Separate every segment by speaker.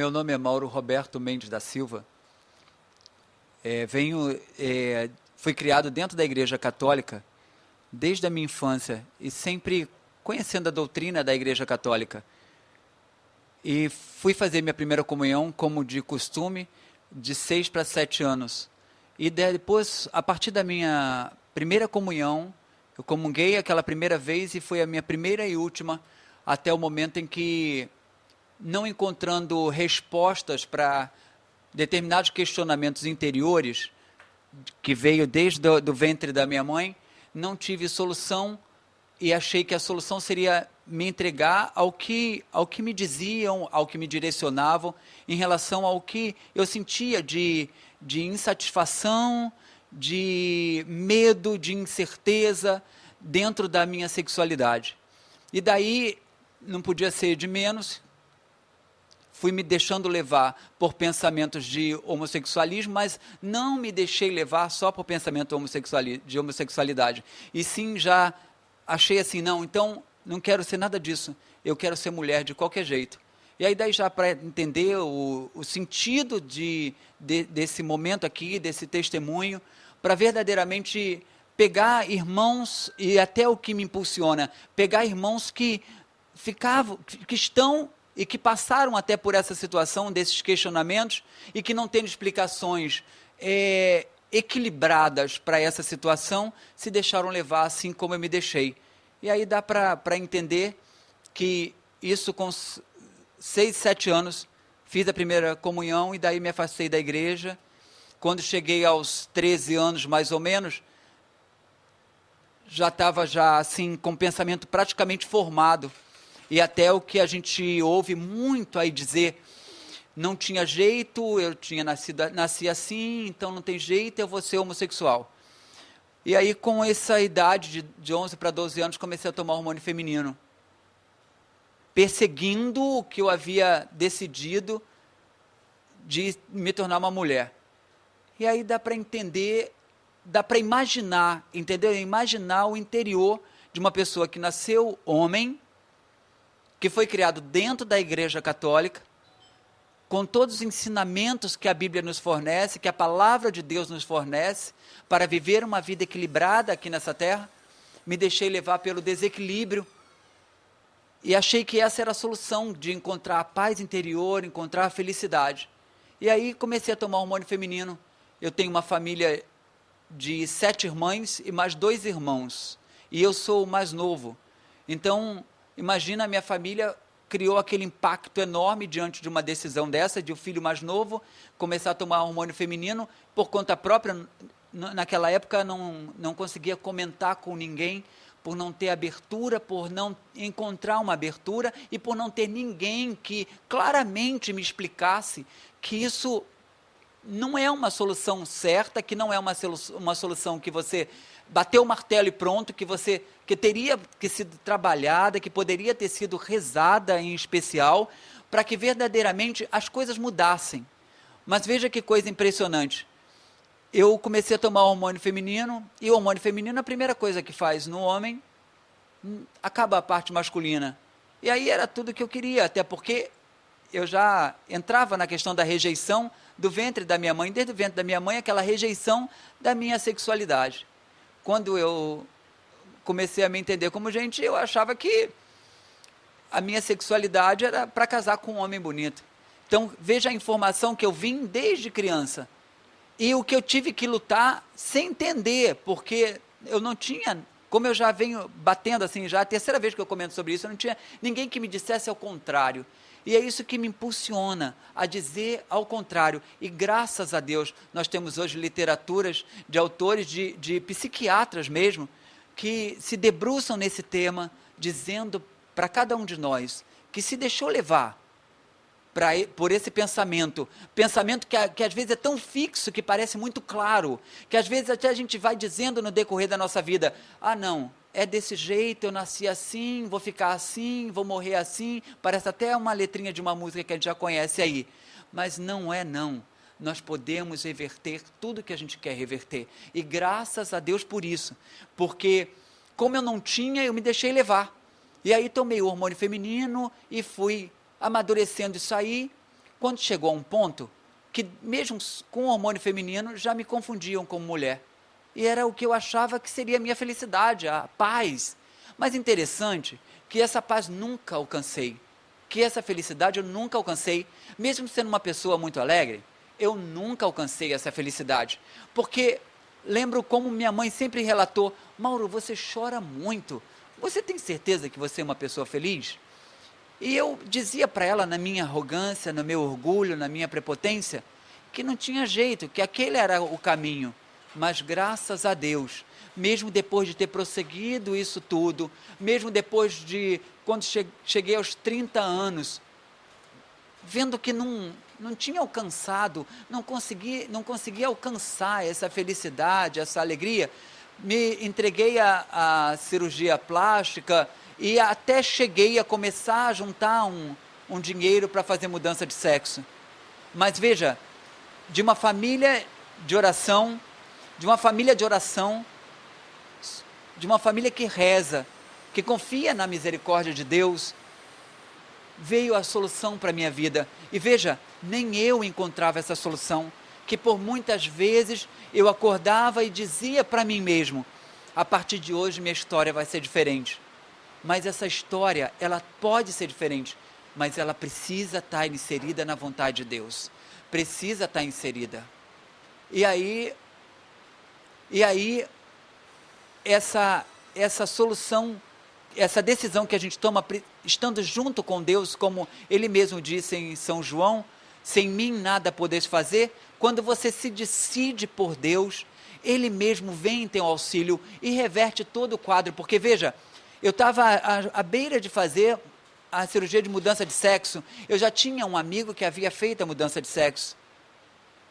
Speaker 1: meu nome é Mauro Roberto Mendes da Silva. Fui criado dentro da Igreja Católica desde a minha infância e sempre conhecendo a doutrina da Igreja Católica. E fui fazer minha primeira comunhão, como de costume, de 6 para 7 anos. E depois, a partir da minha primeira comunhão, eu comunguei aquela primeira vez e foi a minha primeira e última até o momento em que, não encontrando respostas para determinados questionamentos interiores, que veio desde do ventre da minha mãe, não tive solução e achei que a solução seria me entregar ao que me diziam, ao que me direcionavam, em relação ao que eu sentia de insatisfação, de medo, de incerteza dentro da minha sexualidade. E daí, não podia ser de menos, fui me deixando levar por pensamentos de homossexualismo, mas não me deixei levar só por pensamento de homossexualidade. E sim, já achei assim, não, então não quero ser nada disso, eu quero ser mulher de qualquer jeito. E aí daí já para entender o sentido desse momento aqui, desse testemunho, para verdadeiramente pegar irmãos, e até o que me impulsiona, pegar irmãos que estão e que passaram até por essa situação, desses questionamentos, e que não têm explicações equilibradas para essa situação, se deixaram levar assim como eu me deixei. E aí dá para entender que isso com 6, 7 anos, fiz a primeira comunhão e daí me afastei da igreja. Quando cheguei aos 13 anos, mais ou menos, já estava assim, com o pensamento praticamente formado. E até o que a gente ouve muito aí dizer, não tinha jeito, eu nasci assim, então não tem jeito, eu vou ser homossexual. E aí, com essa idade de 11 para 12 anos, comecei a tomar hormônio feminino, perseguindo o que eu havia decidido de me tornar uma mulher. E aí dá para entender, dá para imaginar, entendeu? Imaginar o interior de uma pessoa que nasceu homem, que foi criado dentro da Igreja Católica, com todos os ensinamentos que a Bíblia nos fornece, que a Palavra de Deus nos fornece, para viver uma vida equilibrada aqui nessa terra. Me deixei levar pelo desequilíbrio e achei que essa era a solução de encontrar a paz interior, encontrar a felicidade. E aí comecei a tomar hormônio feminino. Eu tenho uma família de 7 irmãs e mais 2 irmãos, e eu sou o mais novo. Então, imagina, a minha família criou aquele impacto enorme diante de uma decisão dessa, de o filho mais novo começar a tomar hormônio feminino por conta própria. Naquela época não conseguia comentar com ninguém, por não ter abertura, por não encontrar uma abertura e por não ter ninguém que claramente me explicasse que isso não é uma solução certa, que não é uma solução que você bateu o martelo e pronto, que teria que ser trabalhada, que poderia ter sido rezada em especial, para que verdadeiramente as coisas mudassem. Mas veja que coisa impressionante. Eu comecei a tomar hormônio feminino, e o hormônio feminino, a primeira coisa que faz no homem, acaba a parte masculina. E aí era tudo que eu queria, até porque eu já entrava na questão da rejeição do ventre da minha mãe, desde o ventre da minha mãe, aquela rejeição da minha sexualidade. Quando eu comecei a me entender como gente, eu achava que a minha sexualidade era para casar com um homem bonito. Então, veja a informação que eu vim desde criança. E o que eu tive que lutar sem entender, porque eu não tinha, como eu já venho batendo assim, já a terceira vez que eu comento sobre isso, eu não tinha ninguém que me dissesse ao contrário. E é isso que me impulsiona a dizer ao contrário. E graças a Deus, nós temos hoje literaturas de autores, de psiquiatras mesmo, que se debruçam nesse tema, dizendo para cada um de nós que se deixou levar por esse pensamento que às vezes é tão fixo, que parece muito claro, que às vezes até a gente vai dizendo no decorrer da nossa vida, não, é desse jeito, eu nasci assim, vou ficar assim, vou morrer assim, parece até uma letrinha de uma música que a gente já conhece aí, mas não é não. Nós podemos reverter tudo que a gente quer reverter, e graças a Deus por isso, porque como eu não tinha, eu me deixei levar, e aí tomei o hormônio feminino, e fui amadurecendo isso aí, quando chegou a um ponto que mesmo com o hormônio feminino já me confundiam como mulher. E era o que eu achava que seria a minha felicidade, a paz. Mas interessante que essa paz nunca alcancei, que essa felicidade eu nunca alcancei, mesmo sendo uma pessoa muito alegre, eu nunca alcancei essa felicidade, porque lembro como minha mãe sempre relatou, Mauro, você chora muito, você tem certeza que você é uma pessoa feliz? E eu dizia para ela, na minha arrogância, no meu orgulho, na minha prepotência, que não tinha jeito, que aquele era o caminho. Mas graças a Deus, mesmo depois de ter prosseguido isso tudo, mesmo depois de, quando cheguei aos 30 anos, vendo que não tinha alcançado, não conseguia alcançar essa felicidade, essa alegria, me entreguei à cirurgia plástica e até cheguei a começar a juntar um dinheiro para fazer mudança de sexo. Mas veja, de uma família de oração, de uma família que reza, que confia na misericórdia de Deus, veio a solução para a minha vida. E veja, nem eu encontrava essa solução, que por muitas vezes eu acordava e dizia para mim mesmo, a partir de hoje minha história vai ser diferente. Mas essa história, ela pode ser diferente, mas ela precisa estar inserida na vontade de Deus. Precisa estar inserida. E aí essa solução, essa decisão que a gente toma, estando junto com Deus, como Ele mesmo disse em São João, sem mim nada podeis fazer, quando você se decide por Deus, Ele mesmo vem em teu auxílio e reverte todo o quadro, porque veja, eu estava à beira de fazer a cirurgia de mudança de sexo, eu já tinha um amigo que havia feito a mudança de sexo,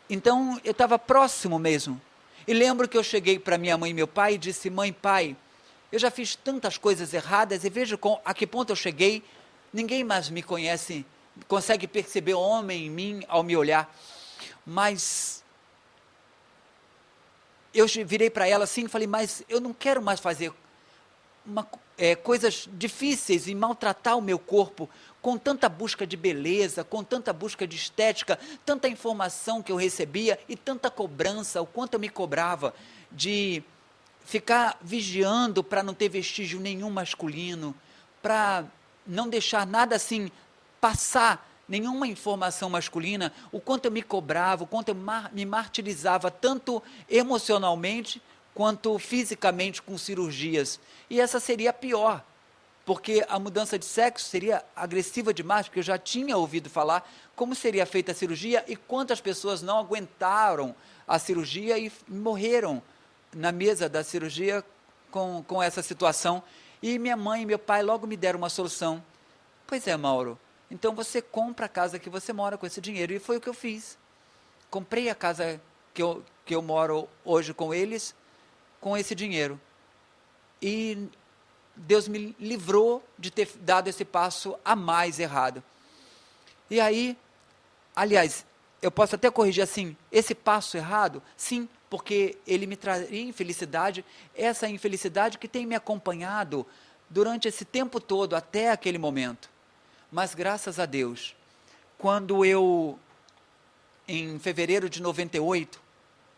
Speaker 1: então eu estava próximo mesmo, e lembro que eu cheguei para minha mãe e meu pai e disse, mãe, pai, eu já fiz tantas coisas erradas e veja a que ponto eu cheguei, ninguém mais me conhece, consegue perceber o homem em mim ao me olhar, mas eu virei para ela assim e falei, mas eu não quero mais fazer coisas difíceis e maltratar o meu corpo com tanta busca de beleza, com tanta busca de estética, tanta informação que eu recebia e tanta cobrança, o quanto eu me cobrava de ficar vigiando para não ter vestígio nenhum masculino, para não deixar nada assim passar nenhuma informação masculina, o quanto eu me cobrava, o quanto eu me martirizava, tanto emocionalmente quanto fisicamente com cirurgias. E essa seria a pior, porque a mudança de sexo seria agressiva demais, porque eu já tinha ouvido falar como seria feita a cirurgia e quantas pessoas não aguentaram a cirurgia e morreram na mesa da cirurgia com essa situação. E minha mãe e meu pai logo me deram uma solução. Pois é, Mauro, então você compra a casa que você mora com esse dinheiro. E foi o que eu fiz. Comprei a casa que eu moro hoje com eles, com esse dinheiro. E Deus me livrou de ter dado esse passo a mais errado. E aí, aliás, eu posso até corrigir assim, esse passo errado, sim, porque ele me traria infelicidade, essa infelicidade que tem me acompanhado durante esse tempo todo, até aquele momento. Mas graças a Deus, quando eu, em fevereiro de 98,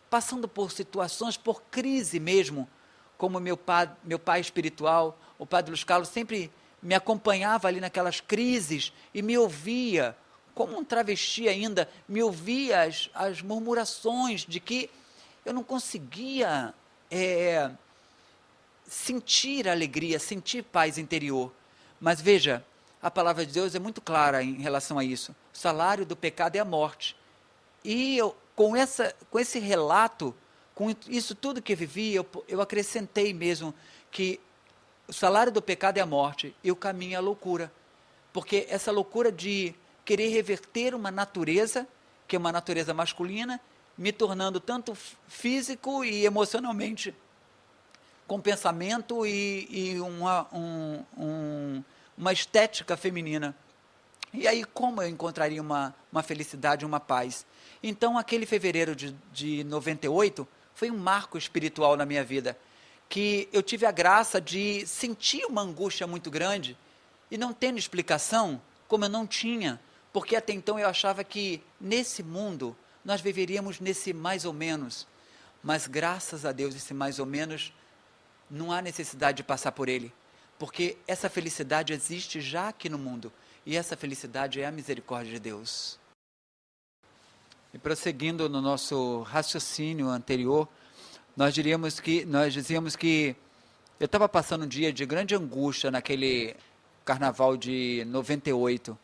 Speaker 1: passando por situações, por crise mesmo, como meu pai espiritual, o Padre Luiz Carlos, sempre me acompanhava ali naquelas crises e me ouvia, como um travesti ainda, me ouvia as murmurações de que eu não conseguia sentir alegria, sentir paz interior. Mas veja, a palavra de Deus é muito clara em relação a isso. O salário do pecado é a morte. E eu, com esse relato, com isso tudo que vivi, eu acrescentei mesmo que o salário do pecado é a morte e o caminho é a loucura. Porque essa loucura de querer reverter uma natureza, que é uma natureza masculina, me tornando tanto físico e emocionalmente com pensamento e uma estética feminina. E aí como eu encontraria uma felicidade, uma paz? Então aquele fevereiro de 98 foi um marco espiritual na minha vida, que eu tive a graça de sentir uma angústia muito grande e não tendo explicação, como eu não tinha, porque até então eu achava que nesse mundo nós viveríamos nesse mais ou menos, mas graças a Deus esse mais ou menos não há necessidade de passar por ele, porque essa felicidade existe já aqui no mundo, e essa felicidade é a misericórdia de Deus. E prosseguindo no nosso raciocínio anterior, nós dizíamos que eu estava passando um dia de grande angústia naquele carnaval de 98,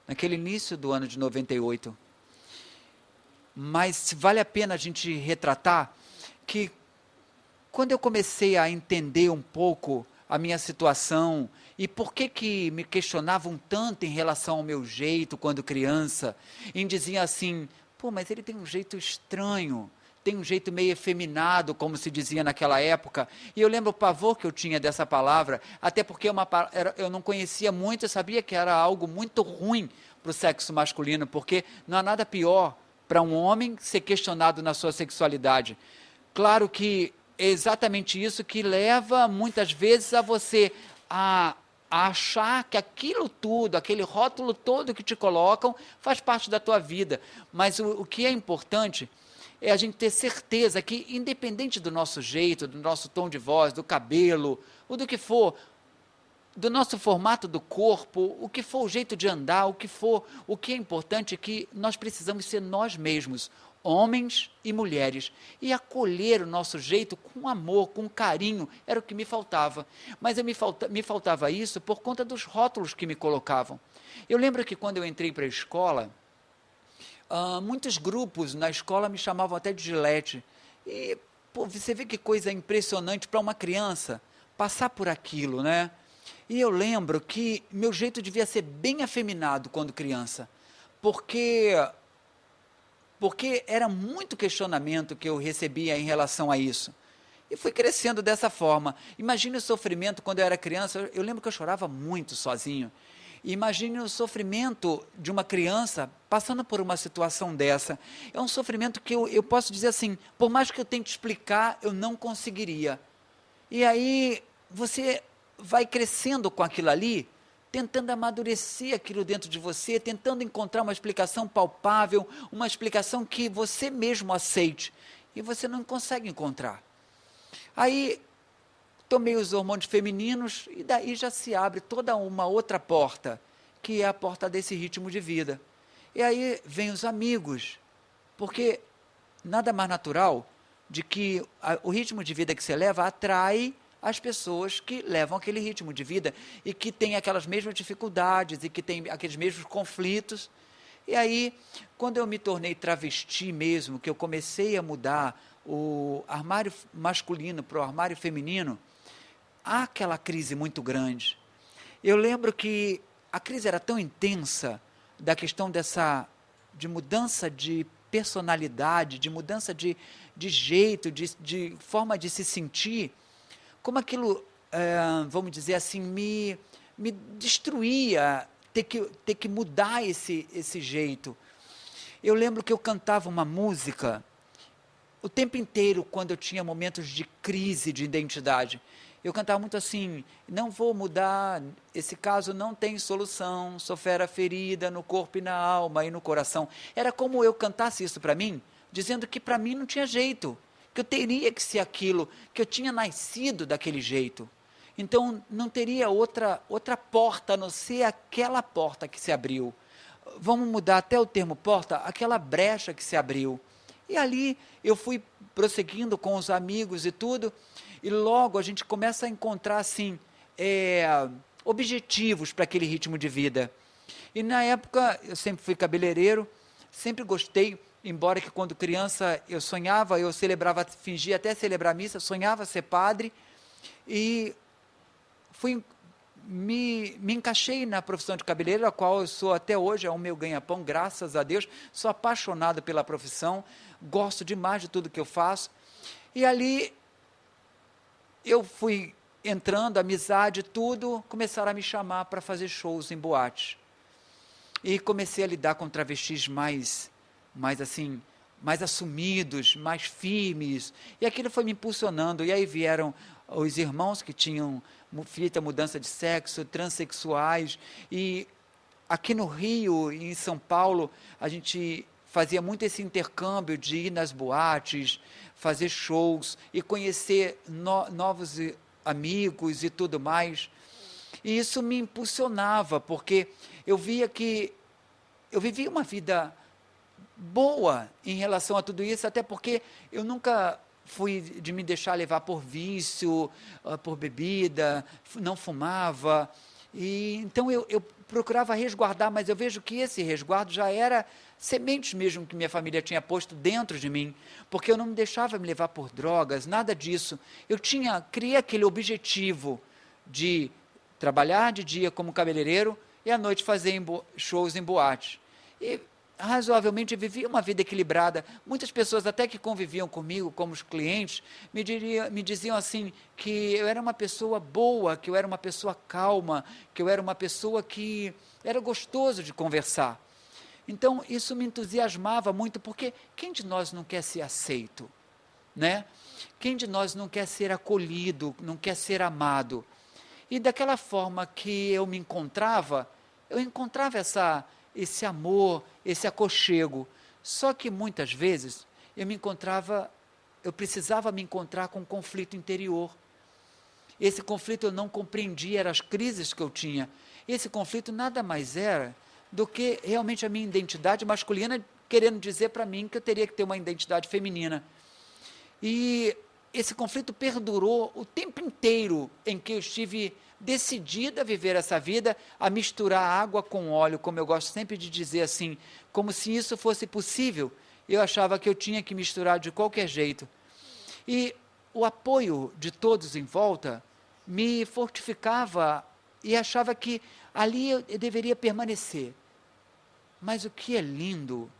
Speaker 1: naquele início do ano de 98. Mas vale a pena a gente retratar que quando eu comecei a entender um pouco a minha situação e por que me questionavam tanto em relação ao meu jeito quando criança, e diziam assim, pô, mas ele tem um jeito estranho, tem um jeito meio efeminado, como se dizia naquela época, e eu lembro o pavor que eu tinha dessa palavra, até porque eu não conhecia muito, eu sabia que era algo muito ruim para o sexo masculino, porque não há nada pior para um homem ser questionado na sua sexualidade. Claro que é exatamente isso que leva muitas vezes a você a achar que aquilo tudo, aquele rótulo todo que te colocam, faz parte da tua vida. Mas o que é importante é a gente ter certeza que, independente do nosso jeito, do nosso tom de voz, do cabelo, ou do que for, do nosso formato do corpo, o que for o jeito de andar, o que for, o que é importante é que nós precisamos ser nós mesmos, homens e mulheres, e acolher o nosso jeito com amor, com carinho, era o que me faltava. Mas me faltava isso por conta dos rótulos que me colocavam. Eu lembro que quando eu entrei para a escola, muitos grupos na escola me chamavam até de Gilete. E pô, você vê que coisa impressionante para uma criança passar por aquilo, né? E eu lembro que meu jeito devia ser bem afeminado quando criança, porque era muito questionamento que eu recebia em relação a isso. E fui crescendo dessa forma. Imagine o sofrimento quando eu era criança, eu lembro que eu chorava muito sozinho. Imagine o sofrimento de uma criança passando por uma situação dessa. É um sofrimento que eu posso dizer assim, por mais que eu tente explicar, eu não conseguiria. E aí você vai crescendo com aquilo ali, tentando amadurecer aquilo dentro de você, tentando encontrar uma explicação palpável, uma explicação que você mesmo aceite, e você não consegue encontrar. Aí, tomei os hormônios femininos, e daí já se abre toda uma outra porta, que é a porta desse ritmo de vida. E aí, vem os amigos, porque nada mais natural de que o ritmo de vida que você leva atrai as pessoas que levam aquele ritmo de vida e que têm aquelas mesmas dificuldades e que têm aqueles mesmos conflitos. E aí, quando eu me tornei travesti mesmo, que eu comecei a mudar o armário masculino para o armário feminino, há aquela crise muito grande. Eu lembro que a crise era tão intensa da questão de mudança de personalidade, de mudança de jeito, de forma de se sentir, como aquilo, vamos dizer assim, me destruía, ter que mudar esse jeito. Eu lembro que eu cantava uma música o tempo inteiro quando eu tinha momentos de crise de identidade. Eu cantava muito assim, não vou mudar, esse caso não tem solução, sou fera ferida no corpo e na alma e no coração. Era como eu cantasse isso para mim, dizendo que para mim não tinha jeito, que eu teria que ser aquilo, que eu tinha nascido daquele jeito. Então, não teria outra porta, a não ser aquela porta que se abriu. Vamos mudar até o termo porta, aquela brecha que se abriu. E ali eu fui prosseguindo com os amigos e tudo, e logo a gente começa a encontrar, assim, objetivos para aquele ritmo de vida. E na época, eu sempre fui cabeleireiro, sempre gostei, embora que quando criança eu sonhava, eu celebrava, fingia até celebrar missa, sonhava ser padre, e me encaixei na profissão de cabeleireiro, a qual eu sou até hoje, é o meu ganha-pão, graças a Deus, sou apaixonado pela profissão, gosto demais de tudo que eu faço, e ali eu fui entrando, amizade, tudo, começaram a me chamar para fazer shows em boate, e comecei a lidar com travestis mais assim, mais assumidos, mais firmes, e aquilo foi me impulsionando, e aí vieram os irmãos que tinham feito a mudança de sexo, transexuais, e aqui no Rio e em São Paulo, a gente fazia muito esse intercâmbio de ir nas boates, fazer shows e conhecer novos amigos e tudo mais. E isso me impulsionava, porque eu via que eu vivia uma vida boa em relação a tudo isso, até porque eu nunca fui de me deixar levar por vício, por bebida, não fumava, e então eu procurava resguardar, mas eu vejo que esse resguardo já era sementes mesmo que minha família tinha posto dentro de mim, porque eu não me deixava me levar por drogas, nada disso. Eu criei aquele objetivo de trabalhar de dia como cabeleireiro e à noite fazer shows em boate. E razoavelmente vivia uma vida equilibrada. Muitas pessoas até que conviviam comigo, como os clientes, me diziam assim, que eu era uma pessoa boa, que eu era uma pessoa calma, que eu era uma pessoa que era gostoso de conversar. Então, isso me entusiasmava muito, porque quem de nós não quer ser aceito, né? Quem de nós não quer ser acolhido, não quer ser amado? E daquela forma que eu encontrava esse amor, esse aconchego. Só que muitas vezes eu precisava me encontrar com um conflito interior. Esse conflito eu não compreendia, eram as crises que eu tinha. Esse conflito nada mais era do que realmente a minha identidade masculina querendo dizer para mim que eu teria que ter uma identidade feminina. E esse conflito perdurou o tempo inteiro em que eu estive decidida a viver essa vida, a misturar água com óleo, como eu gosto sempre de dizer assim, como se isso fosse possível. Eu achava que eu tinha que misturar de qualquer jeito. E o apoio de todos em volta me fortificava e achava que ali eu deveria permanecer. Mas o que é lindo,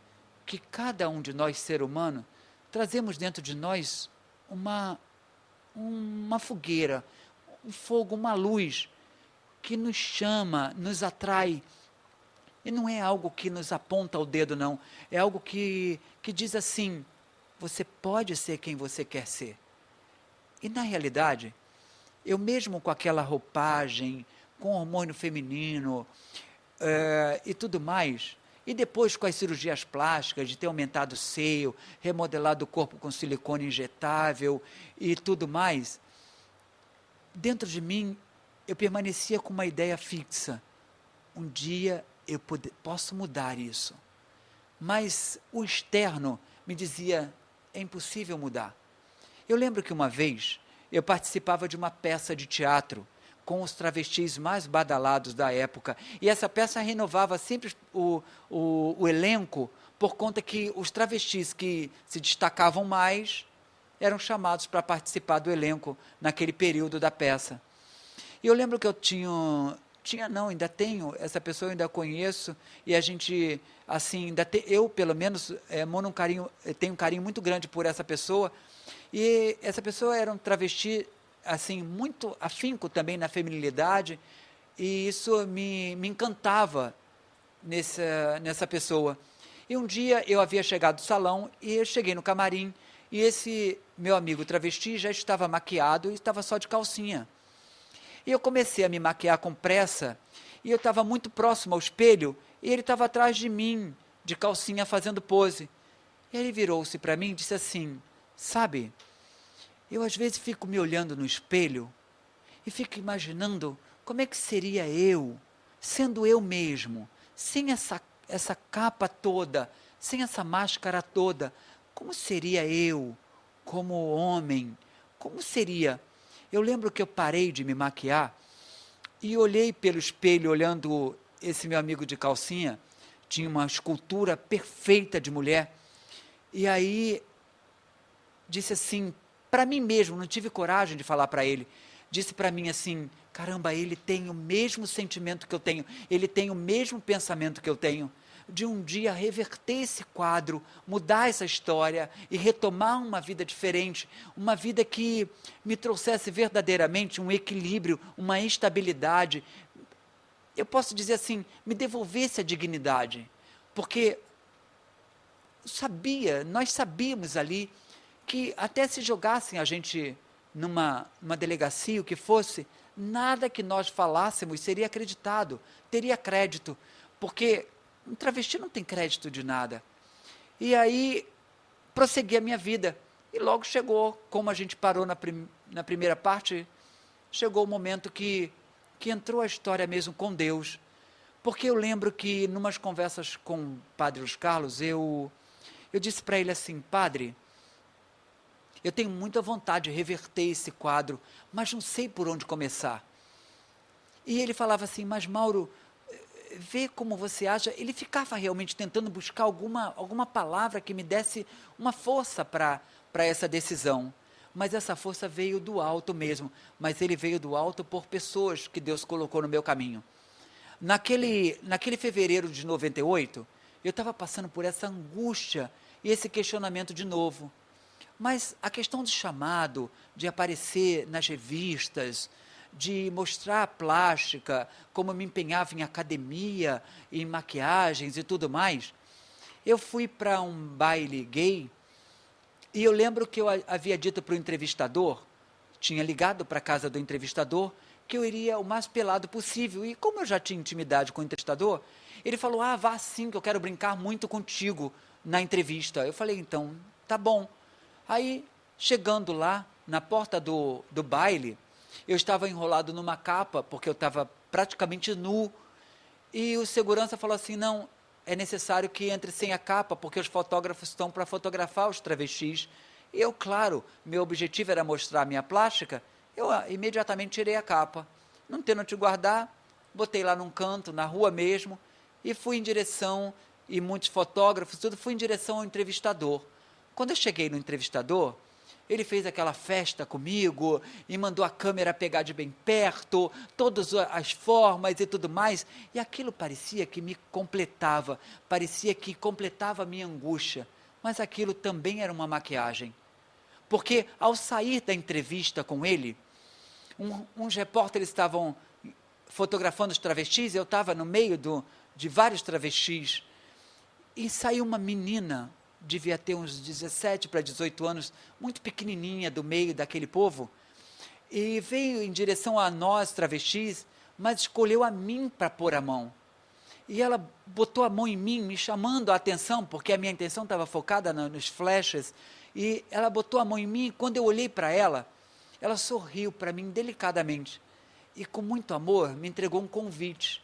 Speaker 1: que cada um de nós, ser humano, trazemos dentro de nós uma fogueira, um fogo, uma luz, que nos chama, nos atrai. E não é algo que nos aponta o dedo, não. É algo que diz assim, você pode ser quem você quer ser. E na realidade, eu mesmo com aquela roupagem, com hormônio feminino e tudo mais, e depois com as cirurgias plásticas, de ter aumentado o seio, remodelado o corpo com silicone injetável e tudo mais, dentro de mim eu permanecia com uma ideia fixa. Um dia eu posso mudar isso. Mas o externo me dizia, é impossível mudar. Eu lembro que uma vez eu participava de uma peça de teatro com os travestis mais badalados da época. E essa peça renovava sempre o elenco, por conta que os travestis que se destacavam mais eram chamados para participar do elenco naquele período da peça. E eu lembro que eu ainda tenho, essa pessoa eu ainda conheço, e a gente, assim, eu pelo menos tenho um carinho muito grande por essa pessoa, e essa pessoa era um travesti, assim, muito afinco também na feminilidade, e isso me encantava nessa pessoa. E um dia eu havia chegado do salão, e eu cheguei no camarim, e esse meu amigo travesti já estava maquiado e estava só de calcinha. E eu comecei a me maquiar com pressa, e eu estava muito próximo ao espelho, e ele estava atrás de mim, de calcinha, fazendo pose. E ele virou-se para mim e disse assim, sabe, eu às vezes fico me olhando no espelho, e fico imaginando como é que seria eu, sendo eu mesmo, sem essa capa toda, sem essa máscara toda, como seria eu, como homem, como seria? Eu lembro que eu parei de me maquiar e olhei pelo espelho, olhando esse meu amigo de calcinha, tinha uma escultura perfeita de mulher, e aí disse assim, para mim mesmo, não tive coragem de falar para ele, disse para mim assim, caramba, ele tem o mesmo sentimento que eu tenho, ele tem o mesmo pensamento que eu tenho, de um dia reverter esse quadro, mudar essa história e retomar uma vida diferente, uma vida que me trouxesse verdadeiramente um equilíbrio, uma estabilidade. Eu posso dizer assim, me devolvesse a dignidade, porque nós sabíamos ali que até se jogassem a gente numa delegacia, o que fosse, nada que nós falássemos seria acreditado, teria crédito, porque um travesti não tem crédito de nada. E aí, prossegui a minha vida. E logo chegou, como a gente parou na primeira parte, chegou o momento que entrou a história mesmo com Deus. Porque eu lembro que, numas conversas com o padre Luiz Carlos, eu disse para ele assim: padre, eu tenho muita vontade de reverter esse quadro, mas não sei por onde começar. E ele falava assim: mas Mauro, vê como você acha. Ele ficava realmente tentando buscar alguma palavra que me desse uma força para essa decisão. Mas essa força veio do alto mesmo. Mas ele veio do alto por pessoas que Deus colocou no meu caminho. Naquele fevereiro de 98, eu estava passando por essa angústia e esse questionamento de novo. Mas a questão do chamado, de aparecer nas revistas, de mostrar a plástica, como eu me empenhava em academia, em maquiagens e tudo mais, eu fui para um baile gay e eu lembro que eu havia dito para o entrevistador, tinha ligado para a casa do entrevistador, que eu iria o mais pelado possível. E como eu já tinha intimidade com o entrevistador, ele falou: ah, vá sim, que eu quero brincar muito contigo na entrevista. Eu falei: então, tá bom. Aí, chegando lá, na porta do baile, eu estava enrolado numa capa, porque eu estava praticamente nu, e o segurança falou assim: não, é necessário que entre sem a capa, porque os fotógrafos estão para fotografar os travestis. E eu, claro, meu objetivo era mostrar a minha plástica, eu imediatamente tirei a capa. Não tendo onde guardar, botei lá num canto, na rua mesmo, e fui em direção, e muitos fotógrafos, tudo, fui em direção ao entrevistador. Quando eu cheguei no entrevistador, ele fez aquela festa comigo e mandou a câmera pegar de bem perto, todas as formas e tudo mais, e aquilo parecia que me completava, parecia que completava a minha angústia, mas aquilo também era uma maquiagem. Porque ao sair da entrevista com ele, uns repórteres estavam fotografando os travestis, eu estava no meio de vários travestis, e saiu uma menina, devia ter uns 17 para 18 anos, muito pequenininha, do meio daquele povo, e veio em direção a nós, travestis, mas escolheu a mim para pôr a mão. E ela botou a mão em mim, me chamando a atenção, porque a minha atenção estava focada nos flashes, e ela botou a mão em mim, e quando eu olhei para ela sorriu para mim delicadamente, e com muito amor me entregou um convite.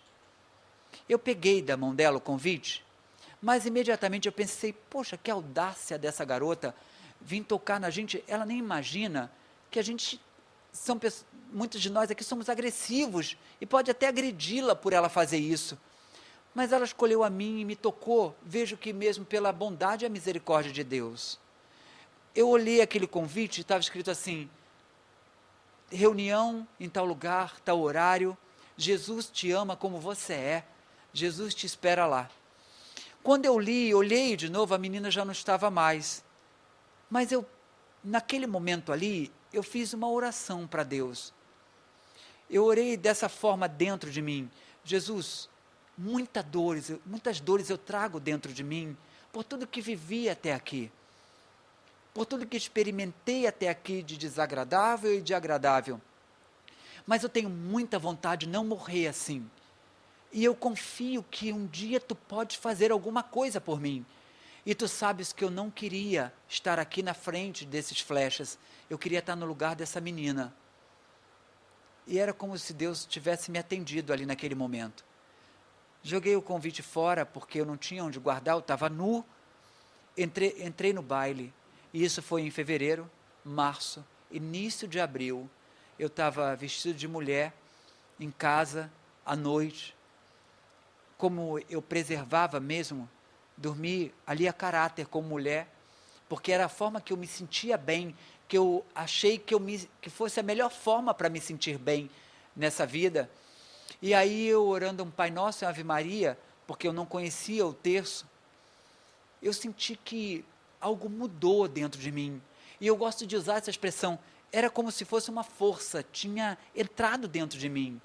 Speaker 1: Eu peguei da mão dela o convite, mas imediatamente eu pensei: poxa, que audácia dessa garota, vir tocar na gente. Ela nem imagina que a gente, muitos de nós aqui somos agressivos, e pode até agredi-la por ela fazer isso. Mas ela escolheu a mim e me tocou, vejo que mesmo pela bondade e a misericórdia de Deus. Eu olhei aquele convite, estava escrito assim: reunião em tal lugar, tal horário, Jesus te ama como você é, Jesus te espera lá. Quando eu li, olhei de novo, a menina já não estava mais. Mas naquele momento ali, eu fiz uma oração para Deus. Eu orei dessa forma dentro de mim: Jesus, muitas dores eu trago dentro de mim, por tudo que vivi até aqui, por tudo que experimentei até aqui de desagradável e de agradável. Mas eu tenho muita vontade de não morrer assim. E eu confio que um dia tu podes fazer alguma coisa por mim. E tu sabes que eu não queria estar aqui na frente desses flechas. Eu queria estar no lugar dessa menina. E era como se Deus tivesse me atendido ali naquele momento. Joguei o convite fora, porque eu não tinha onde guardar, eu estava nu. Entrei no baile. E isso foi em fevereiro, março, início de abril. Eu estava vestido de mulher, em casa, à noite. Como eu preservava mesmo, dormir ali a caráter como mulher, porque era a forma que eu me sentia bem, que eu achei que fosse a melhor forma para me sentir bem nessa vida. E aí eu orando um Pai Nosso e Ave Maria, porque eu não conhecia o terço, eu senti que algo mudou dentro de mim. E eu gosto de usar essa expressão, era como se fosse uma força, tinha entrado dentro de mim.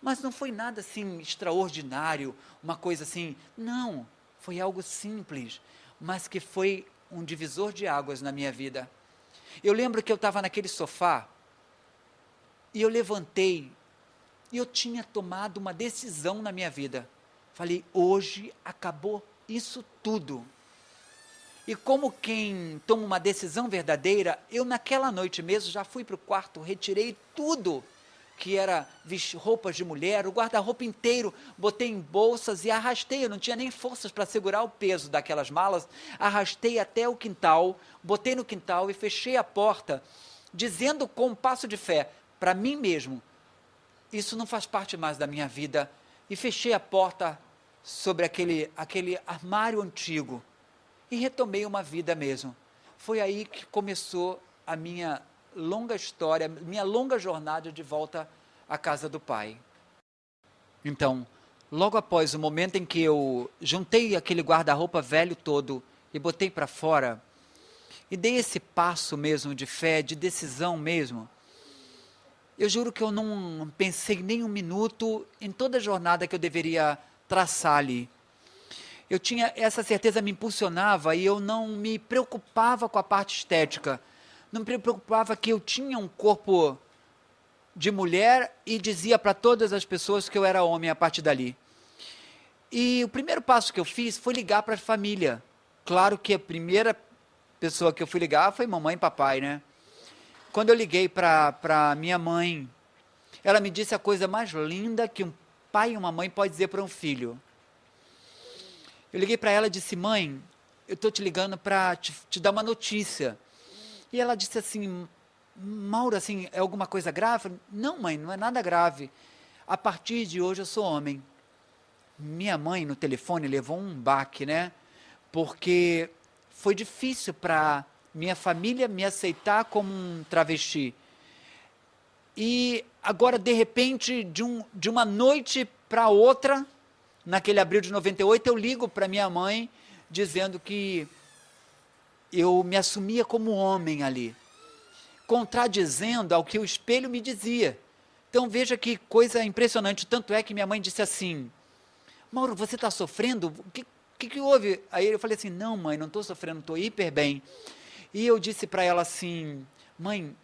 Speaker 1: Mas não foi nada assim extraordinário, uma coisa assim, não, foi algo simples, mas que foi um divisor de águas na minha vida. Eu lembro que eu estava naquele sofá, e eu levantei, e eu tinha tomado uma decisão na minha vida. Falei, hoje acabou isso tudo. E como quem toma uma decisão verdadeira, eu naquela noite mesmo já fui para o quarto, retirei tudo que era roupas de mulher, o guarda-roupa inteiro, botei em bolsas e arrastei, eu não tinha nem forças para segurar o peso daquelas malas, arrastei até o quintal, botei no quintal e fechei a porta, dizendo com um passo de fé, para mim mesmo, isso não faz parte mais da minha vida, e fechei a porta sobre aquele armário antigo, e retomei uma vida mesmo. Foi aí que começou a minha longa história, minha longa jornada de volta à casa do Pai. Então, logo após o momento em que eu juntei aquele guarda-roupa velho todo e botei para fora, e dei esse passo mesmo de fé, de decisão mesmo, eu juro que eu não pensei nem um minuto em toda a jornada que eu deveria traçar ali. Eu tinha, essa certeza me impulsionava e eu não me preocupava com a parte estética. Não me preocupava que eu tinha um corpo de mulher e dizia para todas as pessoas que eu era homem a partir dali. E o primeiro passo que eu fiz foi ligar para a família. Claro que a primeira pessoa que eu fui ligar foi mamãe e papai, né? Quando eu liguei para minha mãe, ela me disse a coisa mais linda que um pai e uma mãe pode dizer para um filho. Eu liguei para ela e disse, mãe, eu estou te ligando para te dar uma notícia. E ela disse assim, Mauro, assim, é alguma coisa grave? Não, mãe, não é nada grave. A partir de hoje eu sou homem. Minha mãe no telefone levou um baque, né? Porque foi difícil para minha família me aceitar como um travesti. E agora, de repente, de uma noite para outra, naquele abril de 98, eu ligo para minha mãe, dizendo que eu me assumia como homem ali, contradizendo ao que o espelho me dizia. Então veja que coisa impressionante, tanto é que minha mãe disse assim, Mauro, você está sofrendo? O que houve? Aí eu falei assim, não mãe, não estou sofrendo, estou hiper bem. E eu disse para ela assim, mãe,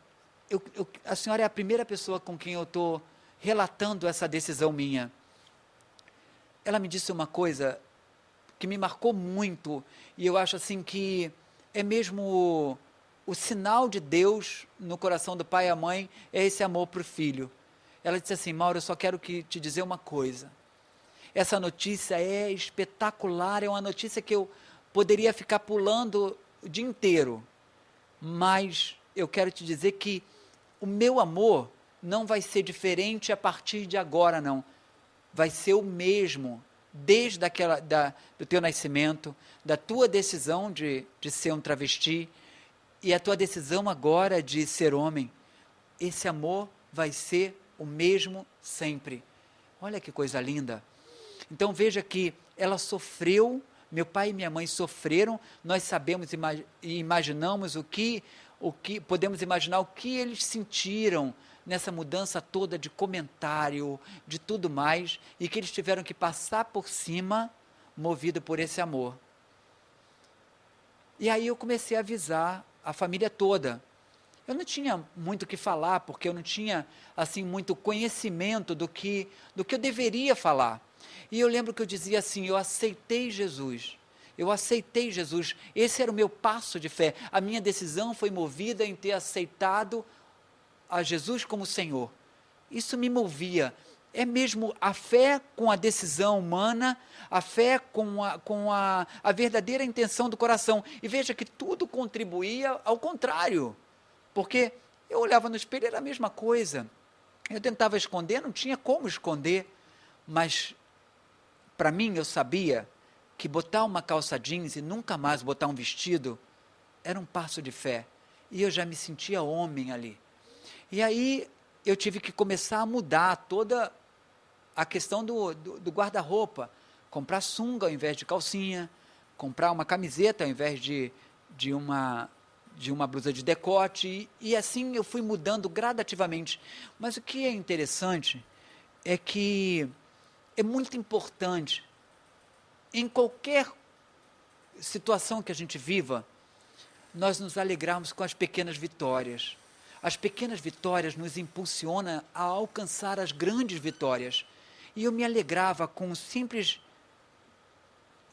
Speaker 1: a senhora é a primeira pessoa com quem eu estou relatando essa decisão minha. Ela me disse uma coisa que me marcou muito, e eu acho assim que é mesmo o sinal de Deus no coração do pai e a mãe, é esse amor para o filho. Ela disse assim, Mauro, eu só quero te dizer uma coisa. Essa notícia é espetacular, é uma notícia que eu poderia ficar pulando o dia inteiro, mas eu quero te dizer que o meu amor não vai ser diferente a partir de agora, não. Vai ser o mesmo, desde do teu nascimento, da tua decisão de ser um travesti, e a tua decisão agora de ser homem. Esse amor vai ser o mesmo sempre. Olha que coisa linda. Então veja que ela sofreu, meu pai e minha mãe sofreram, nós sabemos e imaginamos podemos imaginar o que eles sentiram nessa mudança toda de comentário, de tudo mais, e que eles tiveram que passar por cima, movido por esse amor. E aí eu comecei a avisar a família toda. Eu não tinha muito o que falar, porque eu não tinha, assim, muito conhecimento do que eu deveria falar. E eu lembro que eu dizia assim, eu aceitei Jesus, esse era o meu passo de fé, a minha decisão foi movida em ter aceitado a Jesus como Senhor. Isso me movia, é mesmo a fé com a decisão humana, a fé com a verdadeira intenção do coração. E veja que tudo contribuía ao contrário, porque eu olhava no espelho, era a mesma coisa. Eu tentava esconder, não tinha como esconder, mas para mim eu sabia que botar uma calça jeans e nunca mais botar um vestido era um passo de fé. E eu já me sentia homem ali. E aí eu tive que começar a mudar toda a questão do guarda-roupa. Comprar sunga ao invés de calcinha, comprar uma camiseta ao invés de uma blusa de decote. E assim eu fui mudando gradativamente. Mas o que é interessante é que é muito importante, em qualquer situação que a gente viva, nós nos alegrarmos com as pequenas vitórias. As pequenas vitórias nos impulsionam a alcançar as grandes vitórias. E eu me alegrava com o simples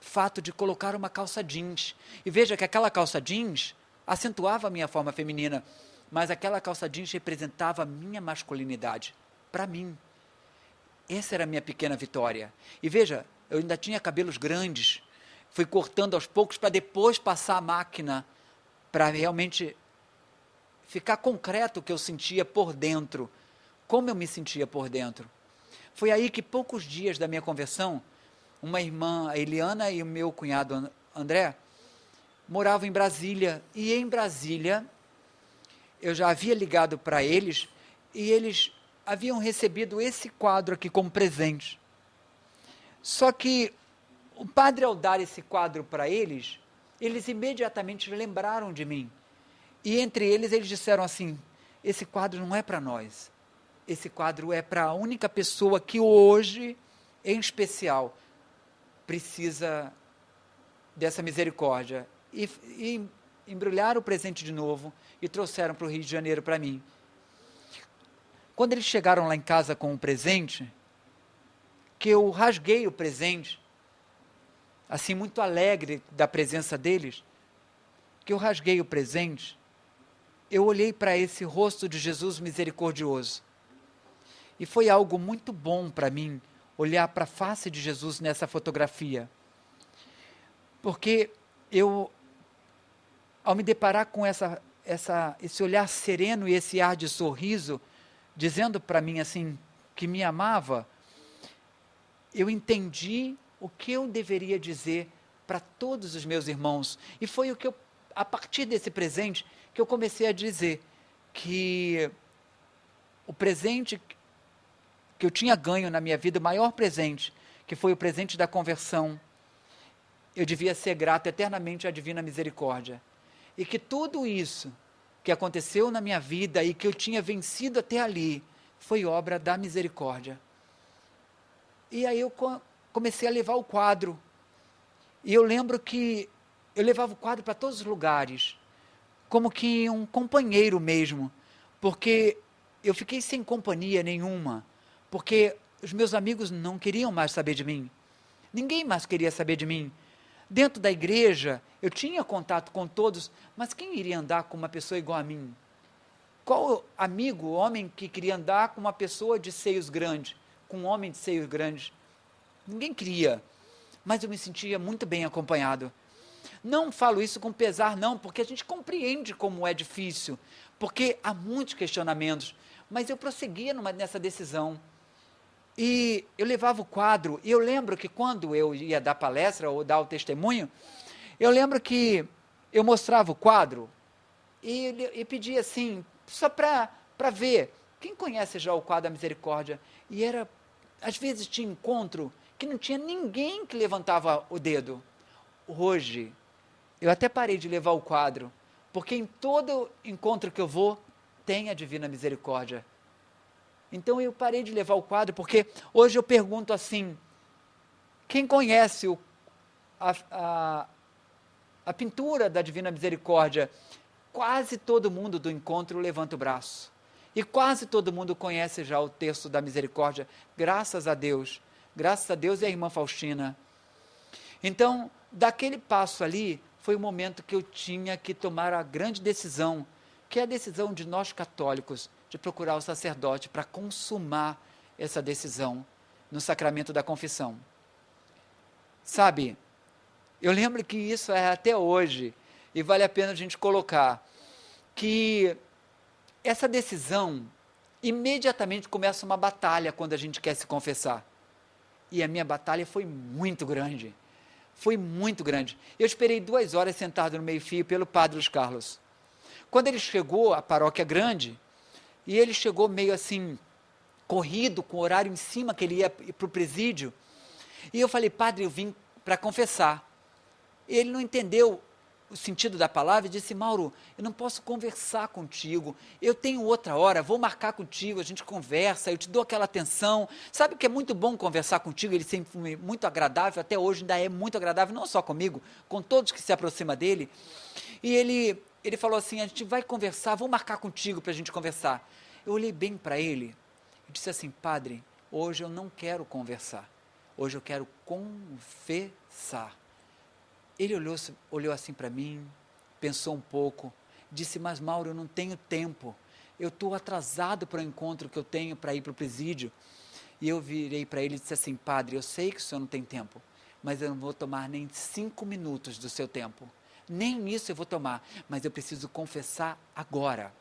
Speaker 1: fato de colocar uma calça jeans. E veja que aquela calça jeans acentuava a minha forma feminina, mas aquela calça jeans representava a minha masculinidade, para mim. Essa era a minha pequena vitória. E veja, eu ainda tinha cabelos grandes, fui cortando aos poucos para depois passar a máquina, para realmente ficar concreto o que eu sentia por dentro, como eu me sentia por dentro. Foi aí que, poucos dias da minha conversão, uma irmã, a Eliana, e o meu cunhado André, moravam em Brasília, e em Brasília, eu já havia ligado para eles, e eles haviam recebido esse quadro aqui como presente. Só que o padre, ao dar esse quadro para eles, eles imediatamente lembraram de mim. E entre eles disseram assim, esse quadro não é para nós, esse quadro é para a única pessoa que hoje, em especial, precisa dessa misericórdia. E embrulharam o presente de novo e trouxeram para o Rio de Janeiro para mim. Quando eles chegaram lá em casa com o presente, que eu rasguei o presente, assim muito alegre da presença deles, que eu rasguei o presente, eu olhei para esse rosto de Jesus misericordioso. E foi algo muito bom para mim olhar para a face de Jesus nessa fotografia. Porque eu, ao me deparar com esse olhar sereno e esse ar de sorriso, dizendo para mim assim, que me amava, eu entendi o que eu deveria dizer para todos os meus irmãos. E foi o que eu, a partir desse presente, que eu comecei a dizer que o presente que eu tinha ganho na minha vida, o maior presente, que foi o presente da conversão, eu devia ser grato eternamente à divina misericórdia. E que tudo isso que aconteceu na minha vida e que eu tinha vencido até ali, foi obra da misericórdia. E aí eu comecei a levar o quadro. E eu lembro que eu levava o quadro para todos os lugares, como que um companheiro mesmo, porque eu fiquei sem companhia nenhuma, porque os meus amigos não queriam mais saber de mim, ninguém mais queria saber de mim. Dentro da igreja, eu tinha contato com todos, mas quem iria andar com uma pessoa igual a mim? Qual amigo, homem que queria andar com uma pessoa de seios grandes, com um homem de seios grandes? Ninguém queria, mas eu me sentia muito bem acompanhado. Não falo isso com pesar não, porque a gente compreende como é difícil, porque há muitos questionamentos, mas eu prosseguia nessa decisão. E eu levava o quadro, e eu lembro que quando eu ia dar palestra ou dar o testemunho, eu lembro que eu mostrava o quadro e pedia assim, só para ver, quem conhece já o quadro da misericórdia? E era, às vezes tinha encontro que não tinha ninguém que levantava o dedo. Hoje, eu até parei de levar o quadro, porque em todo encontro que eu vou, tem a divina misericórdia. Então eu parei de levar o quadro, porque hoje eu pergunto assim, quem conhece a pintura da divina misericórdia? Quase todo mundo do encontro levanta o braço. E quase todo mundo conhece já o texto da misericórdia, graças a Deus. Graças a Deus e a irmã Faustina. Então, daquele passo ali, foi o momento que eu tinha que tomar a grande decisão, que é a decisão de nós católicos, de procurar o sacerdote para consumar essa decisão no sacramento da confissão. Sabe, eu lembro que isso é até hoje, e vale a pena a gente colocar, que essa decisão, imediatamente começa uma batalha quando a gente quer se confessar. E a minha batalha foi muito grande. Foi muito grande. Eu esperei 2 horas sentado no meio-fio pelo padre Luiz Carlos. Quando ele chegou, a paróquia grande, e ele chegou meio assim, corrido, com o horário em cima, que ele ia para o presídio, e eu falei, padre, eu vim para confessar. Ele não entendeu o sentido da palavra e disse, Mauro, eu não posso conversar contigo, eu tenho outra hora, vou marcar contigo, a gente conversa, eu te dou aquela atenção. Sabe que é muito bom conversar contigo, ele sempre foi muito agradável, até hoje ainda é muito agradável, não só comigo, com todos que se aproximam dele. E ele falou assim, a gente vai conversar, vou marcar contigo para a gente conversar. Eu olhei bem para ele e disse assim, padre, hoje eu não quero conversar, hoje eu quero confessar. Ele olhou assim para mim, pensou um pouco, disse, mas Mauro, eu não tenho tempo, eu estou atrasado para o encontro que eu tenho para ir para o presídio. E eu virei para ele e disse assim, padre, eu sei que o senhor não tem tempo, mas eu não vou tomar nem 5 minutos do seu tempo, nem isso eu vou tomar, mas eu preciso confessar agora.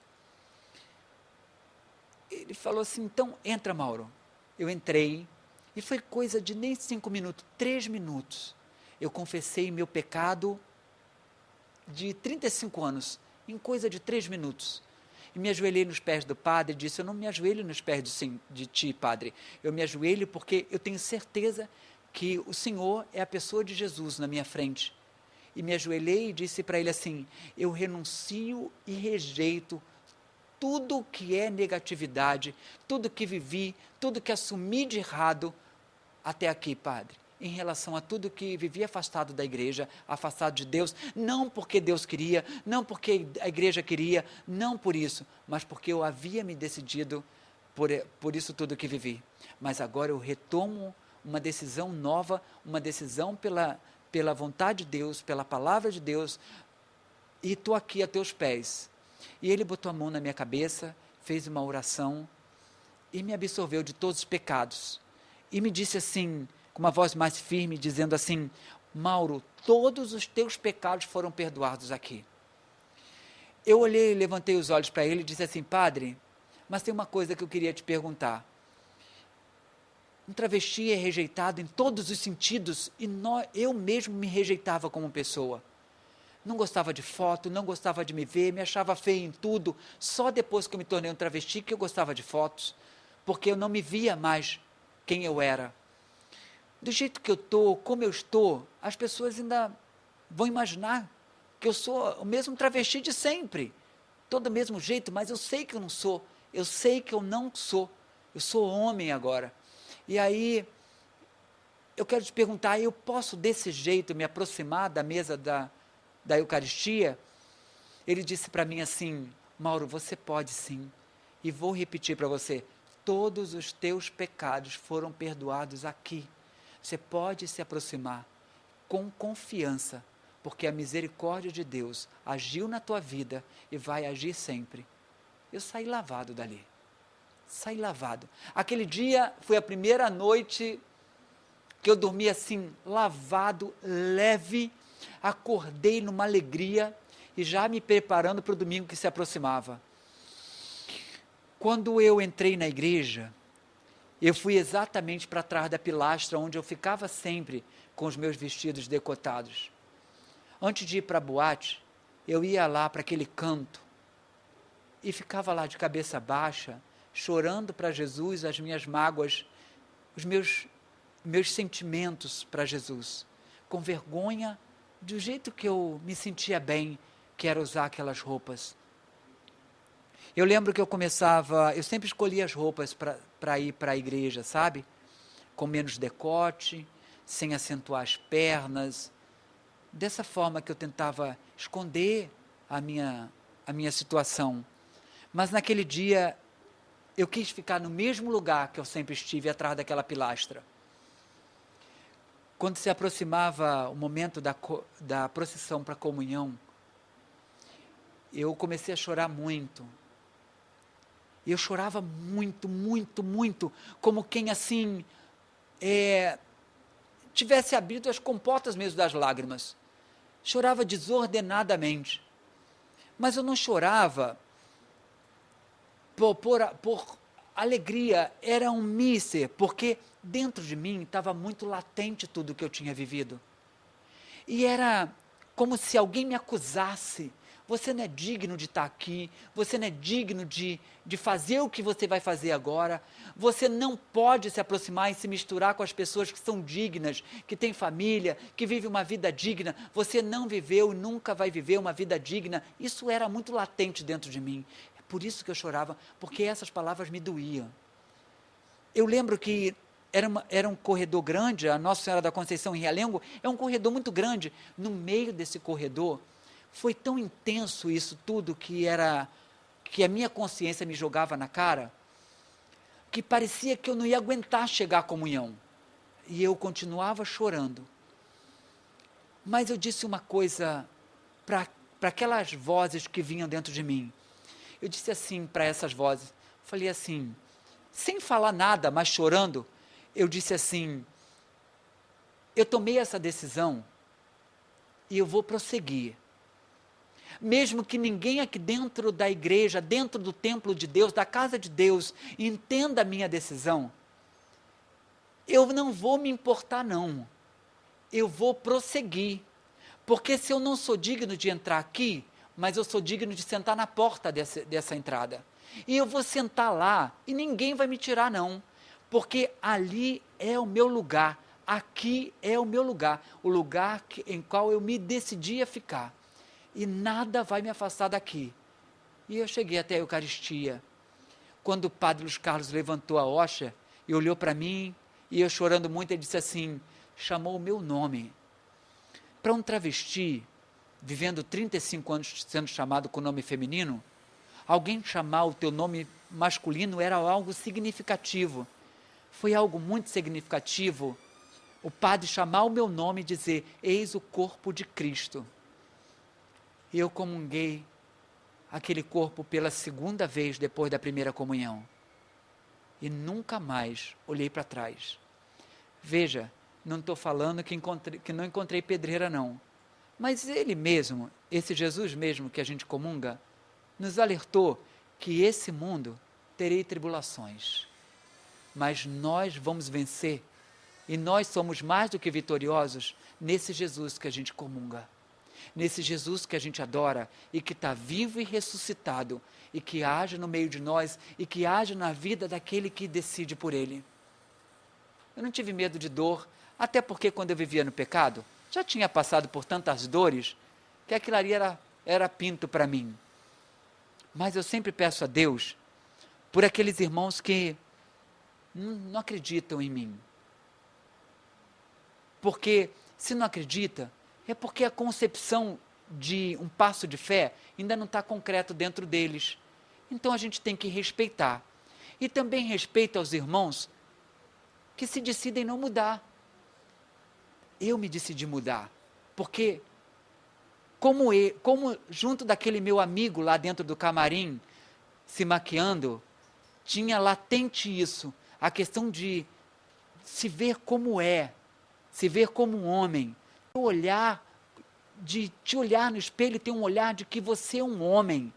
Speaker 1: Ele falou assim, então entra, Mauro. Eu entrei, e foi coisa de nem 5 minutos, 3 minutos. Eu confessei meu pecado de 35 anos, em coisa de 3 minutos. E me ajoelhei nos pés do padre e disse, eu não me ajoelho nos pés de ti, padre. Eu me ajoelho porque eu tenho certeza que o Senhor é a pessoa de Jesus na minha frente. E me ajoelhei e disse para ele assim, eu renuncio e rejeito tudo que é negatividade, tudo que vivi, tudo que assumi de errado até aqui, padre, em relação a tudo que vivi afastado da igreja, afastado de Deus, não porque Deus queria, não porque a igreja queria, não por isso, mas porque eu havia me decidido por isso tudo que vivi. Mas agora eu retomo uma decisão nova, uma decisão pela vontade de Deus, pela palavra de Deus, e estou aqui a teus pés. E ele botou a mão na minha cabeça, fez uma oração e me absolveu de todos os pecados. E me disse assim, com uma voz mais firme, dizendo assim, Mauro, todos os teus pecados foram perdoados aqui. Eu olhei, levantei os olhos para ele e disse assim, padre, mas tem uma coisa que eu queria te perguntar. Um travesti é rejeitado em todos os sentidos e eu mesmo me rejeitava como pessoa. Não gostava de foto, não gostava de me ver, me achava feia em tudo. Só depois que eu me tornei um travesti que eu gostava de fotos, porque eu não me via mais quem eu era. Do jeito que eu estou, como eu estou, as pessoas ainda vão imaginar que eu sou o mesmo travesti de sempre. Todo do mesmo jeito, mas eu sei que eu não sou. Eu sei que eu não sou. Eu sou homem agora. E aí, eu quero te perguntar, eu posso desse jeito me aproximar da mesa da Eucaristia? Ele disse para mim assim, Mauro, você pode sim, e vou repetir para você, todos os teus pecados foram perdoados aqui, você pode se aproximar com confiança, porque a misericórdia de Deus agiu na tua vida e vai agir sempre. Eu saí lavado dali, saí lavado. Aquele dia foi a primeira noite que eu dormi assim, lavado, leve, acordei numa alegria e já me preparando para o domingo que se aproximava. Quando eu entrei na igreja, eu fui exatamente para trás da pilastra, onde eu ficava sempre com os meus vestidos decotados. Antes de ir para a boate, eu ia lá para aquele canto e ficava lá de cabeça baixa, chorando para Jesus as minhas mágoas, os meus sentimentos para Jesus, com vergonha do jeito que eu me sentia bem, que era usar aquelas roupas. Eu lembro que eu sempre escolhia as roupas para ir para a igreja, sabe? Com menos decote, sem acentuar as pernas, dessa forma que eu tentava esconder a minha situação. Mas naquele dia, eu quis ficar no mesmo lugar que eu sempre estive, atrás daquela pilastra. Quando se aproximava o momento da procissão para a comunhão, eu comecei a chorar muito. E eu chorava muito, muito, muito, como quem assim, tivesse abrido as comportas mesmo das lágrimas. Chorava desordenadamente. Mas eu não chorava por alegria, era um mísser, porque dentro de mim estava muito latente tudo o que eu tinha vivido. E era como se alguém me acusasse, você não é digno de estar aqui, você não é digno de fazer o que você vai fazer agora, você não pode se aproximar e se misturar com as pessoas que são dignas, que têm família, que vivem uma vida digna, você não viveu e nunca vai viver uma vida digna. Isso era muito latente dentro de mim, é por isso que eu chorava, porque essas palavras me doíam. Eu lembro que era um corredor grande, a Nossa Senhora da Conceição em Realengo, é um corredor muito grande. No meio desse corredor, foi tão intenso isso tudo que a minha consciência me jogava na cara, que parecia que eu não ia aguentar chegar à comunhão. E eu continuava chorando. Mas eu disse uma coisa para aquelas vozes que vinham dentro de mim. Eu disse assim para essas vozes, falei assim, sem falar nada, mas chorando, eu disse assim, eu tomei essa decisão e eu vou prosseguir. Mesmo que ninguém aqui dentro da igreja, dentro do templo de Deus, da casa de Deus, entenda a minha decisão, eu não vou me importar não, eu vou prosseguir, porque se eu não sou digno de entrar aqui, mas eu sou digno de sentar na porta dessa entrada, e eu vou sentar lá, e ninguém vai me tirar não, porque ali é o meu lugar, aqui é o meu lugar, o lugar em qual eu me decidi a ficar, e nada vai me afastar daqui. E eu cheguei até a Eucaristia, quando o padre Luiz Carlos levantou a hóstia, e olhou para mim, e eu chorando muito, ele disse assim, chamou o meu nome. Para um travesti, vivendo 35 anos sendo chamado com nome feminino, alguém chamar o teu nome masculino era algo significativo. Foi algo muito significativo. O padre chamar o meu nome e dizer, eis o corpo de Cristo. E eu comunguei aquele corpo pela segunda vez depois da primeira comunhão. E nunca mais olhei para trás. Veja, não estou falando que não encontrei pedreira não. Mas ele mesmo, esse Jesus mesmo que a gente comunga, nos alertou que esse mundo terei tribulações. Mas nós vamos vencer. E nós somos mais do que vitoriosos nesse Jesus que a gente comunga. Nesse Jesus que a gente adora e que está vivo e ressuscitado e que age no meio de nós e que age na vida daquele que decide por ele. Eu não tive medo de dor, até porque quando eu vivia no pecado, já tinha passado por tantas dores que aquilo ali era pinto para mim. Mas eu sempre peço a Deus por aqueles irmãos que não acreditam em mim. Porque se não acredita, é porque a concepção de um passo de fé ainda não está concreto dentro deles. Então a gente tem que respeitar. E também respeita aos irmãos que se decidem não mudar. Eu me decidi mudar, porque como junto daquele meu amigo lá dentro do camarim, se maquiando, tinha latente isso, a questão de se ver como se ver como um homem, de te olhar no espelho e ter um olhar de que você é um homem,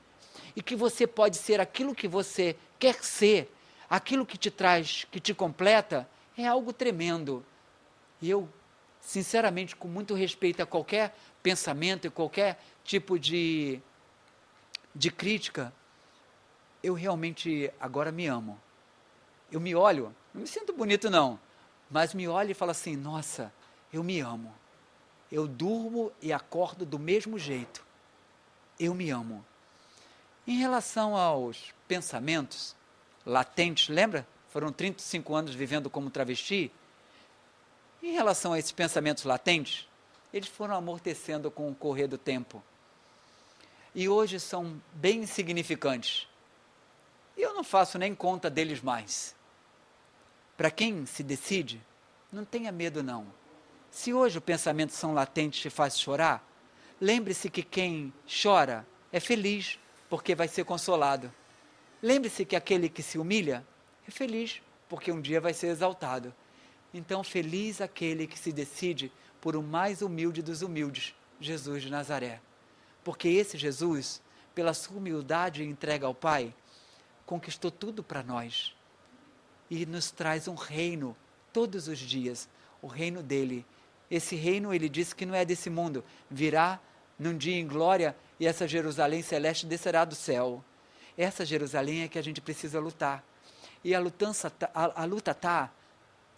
Speaker 1: e que você pode ser aquilo que você quer ser, aquilo que te traz, que te completa, é algo tremendo. E eu, sinceramente, com muito respeito a qualquer pensamento e qualquer tipo de crítica, eu realmente agora me amo. Eu me olho, não me sinto bonito não, mas me olho e falo assim, nossa, eu me amo. Eu durmo e acordo do mesmo jeito. Eu me amo. Em relação aos pensamentos latentes, lembra? Foram 35 anos vivendo como travesti. Em relação a esses pensamentos latentes, eles foram amortecendo com o correr do tempo. E hoje são bem insignificantes. E eu não faço nem conta deles mais. Para quem se decide, não tenha medo não. Se hoje os pensamentos são latentes e te faz chorar, lembre-se que quem chora é feliz, porque vai ser consolado. Lembre-se que aquele que se humilha é feliz, porque um dia vai ser exaltado. Então, feliz aquele que se decide por o mais humilde dos humildes, Jesus de Nazaré. Porque esse Jesus, pela sua humildade e entrega ao Pai, conquistou tudo para nós. E nos traz um reino todos os dias, o reino dele. Esse reino, ele disse que não é desse mundo, virá num dia em glória e essa Jerusalém celeste descerá do céu. Essa Jerusalém é que a gente precisa lutar. E a luta está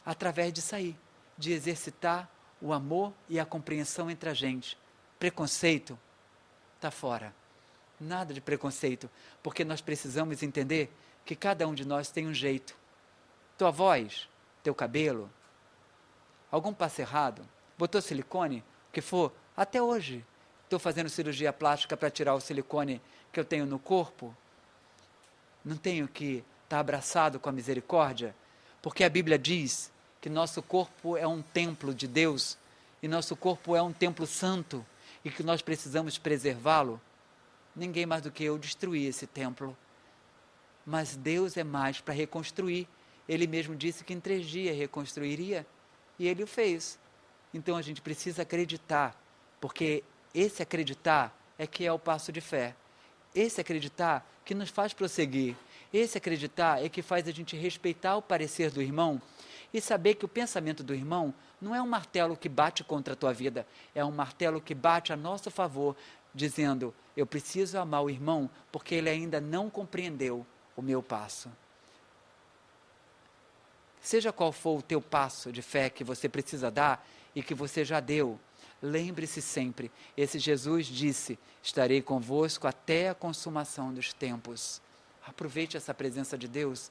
Speaker 1: através disso aí, de exercitar o amor e a compreensão entre a gente. Preconceito está fora. Nada de preconceito, porque nós precisamos entender que cada um de nós tem um jeito. Tua voz, teu cabelo, algum passo errado, botou silicone, o que for, até hoje estou fazendo cirurgia plástica para tirar o silicone que eu tenho no corpo. Não tenho que estar abraçado com a misericórdia, porque a Bíblia diz que nosso corpo é um templo de Deus e nosso corpo é um templo santo e que nós precisamos preservá-lo, ninguém mais do que eu destruir esse templo. Mas Deus é mais para reconstruir. Ele mesmo disse que em 3 dias reconstruiria, e Ele o fez. Então a gente precisa acreditar, porque esse acreditar é que é o passo de fé. Esse acreditar que nos faz prosseguir. Esse acreditar é que faz a gente respeitar o parecer do irmão e saber que o pensamento do irmão não é um martelo que bate contra a tua vida, é um martelo que bate a nosso favor, dizendo, eu preciso amar o irmão porque ele ainda não compreendeu o meu passo. Seja qual for o teu passo de fé que você precisa dar e que você já deu, lembre-se sempre, esse Jesus disse, estarei convosco até a consumação dos tempos. Aproveite essa presença de Deus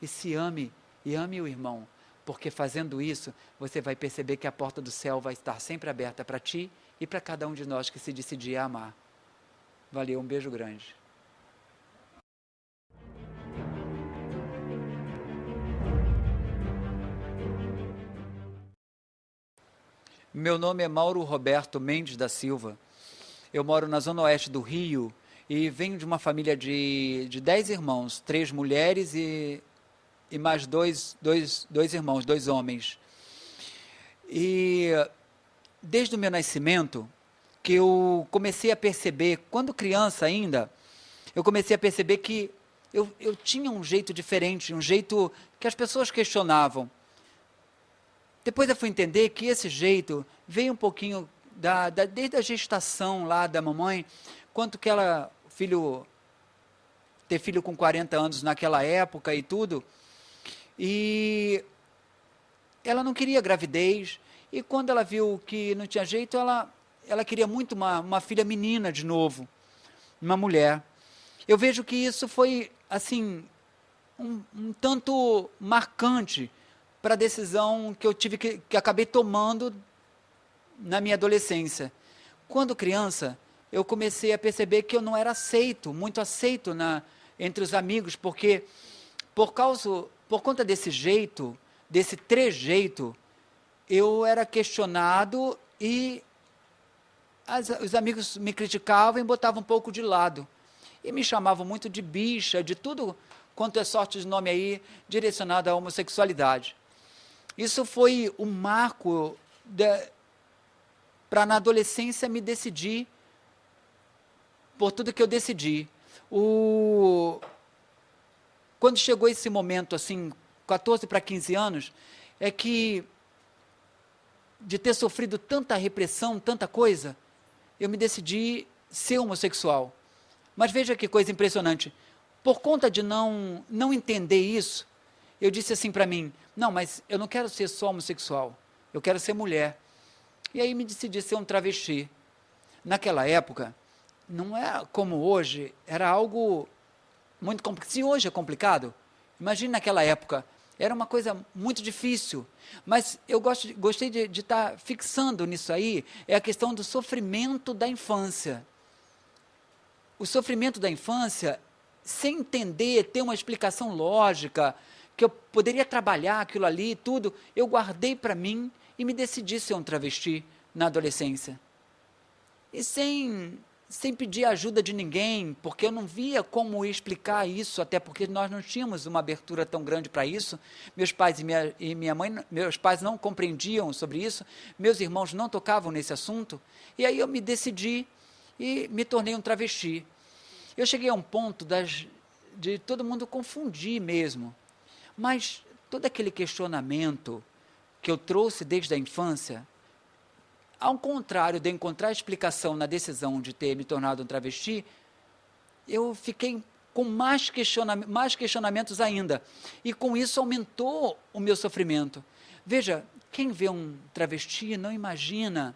Speaker 1: e se ame, e ame o irmão, porque fazendo isso, você vai perceber que a porta do céu vai estar sempre aberta para ti e para cada um de nós que se decidir a amar. Valeu, um beijo grande. Meu nome é Mauro Roberto Mendes da Silva. Eu moro na zona oeste do Rio e venho de uma família de 10 irmãos, 3 mulheres e mais dois irmãos, 2 homens. E desde o meu nascimento, que eu comecei a perceber, quando criança ainda, eu comecei a perceber que eu tinha um jeito diferente, um jeito que as pessoas questionavam. Depois eu fui entender que esse jeito veio um pouquinho desde a gestação lá da mamãe, quanto que ela, ter filho com 40 anos naquela época e tudo, e ela não queria gravidez, e quando ela viu que não tinha jeito, ela queria muito uma filha menina de novo, uma mulher. Eu vejo que isso foi, assim, um tanto marcante para a decisão que eu tive que acabei tomando na minha adolescência. Quando criança, eu comecei a perceber que eu não era muito aceito entre os amigos, porque por conta desse jeito, desse trejeito, eu era questionado e os amigos me criticavam e botavam um pouco de lado. E me chamavam muito de bicha, de tudo quanto é sorte de nome aí, direcionado à homossexualidade. Isso foi um marco para na adolescência me decidir por tudo que eu decidi. Quando chegou esse momento, assim, 14 para 15 anos, é que, de ter sofrido tanta repressão, tanta coisa, eu me decidi ser homossexual. Mas veja que coisa impressionante. Por conta de não entender isso, eu disse assim para mim, não, mas eu não quero ser só homossexual, eu quero ser mulher. E aí me decidi ser um travesti. Naquela época, não é como hoje, era algo muito complicado. Se hoje é complicado, imagine naquela época, era uma coisa muito difícil. Mas eu gostei de estar fixando nisso aí, é a questão do sofrimento da infância. O sofrimento da infância, sem entender, ter uma explicação lógica, que eu poderia trabalhar aquilo ali, tudo, eu guardei para mim e me decidi ser um travesti na adolescência. E sem pedir ajuda de ninguém, porque eu não via como explicar isso, até porque nós não tínhamos uma abertura tão grande para isso. Meus pais e minha mãe, meus pais não compreendiam sobre isso, meus irmãos não tocavam nesse assunto, e aí eu me decidi e me tornei um travesti. Eu cheguei a um ponto de todo mundo confundir mesmo, mas todo aquele questionamento que eu trouxe desde a infância, ao contrário de encontrar explicação na decisão de ter me tornado um travesti, eu fiquei com mais questionamentos ainda, e com isso aumentou o meu sofrimento. Veja, quem vê um travesti não imagina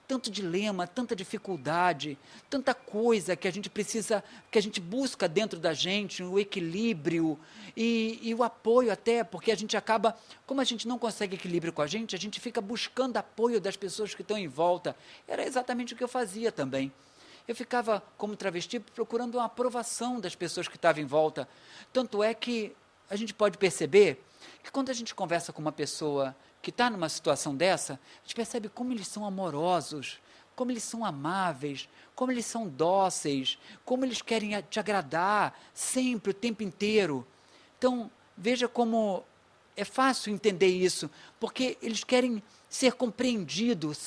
Speaker 1: tanto dilema, tanta dificuldade, tanta coisa que a gente precisa, que a gente busca dentro da gente, o equilíbrio e o apoio até, porque a gente acaba, como a gente não consegue equilíbrio com a gente fica buscando apoio das pessoas que estão em volta. Era exatamente o que eu fazia também. Eu ficava, como travesti, procurando uma aprovação das pessoas que estavam em volta. Tanto é que a gente pode perceber que quando a gente conversa com uma pessoa que está numa situação dessa, a gente percebe como eles são amorosos, como eles são amáveis, como eles são dóceis, como eles querem te agradar sempre, o tempo inteiro. Então, veja como é fácil entender isso, porque eles querem ser compreendidos,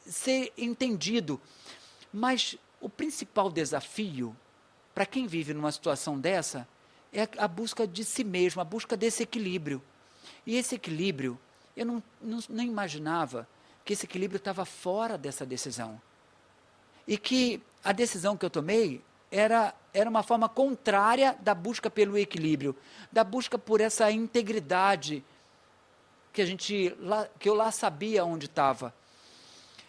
Speaker 1: ser entendido. Mas o principal desafio, para quem vive numa situação dessa, é a busca de si mesmo, a busca desse equilíbrio. E esse equilíbrio, eu não imaginava que esse equilíbrio estava fora dessa decisão. E que a decisão que eu tomei era uma forma contrária da busca pelo equilíbrio, da busca por essa integridade que eu lá sabia onde estava.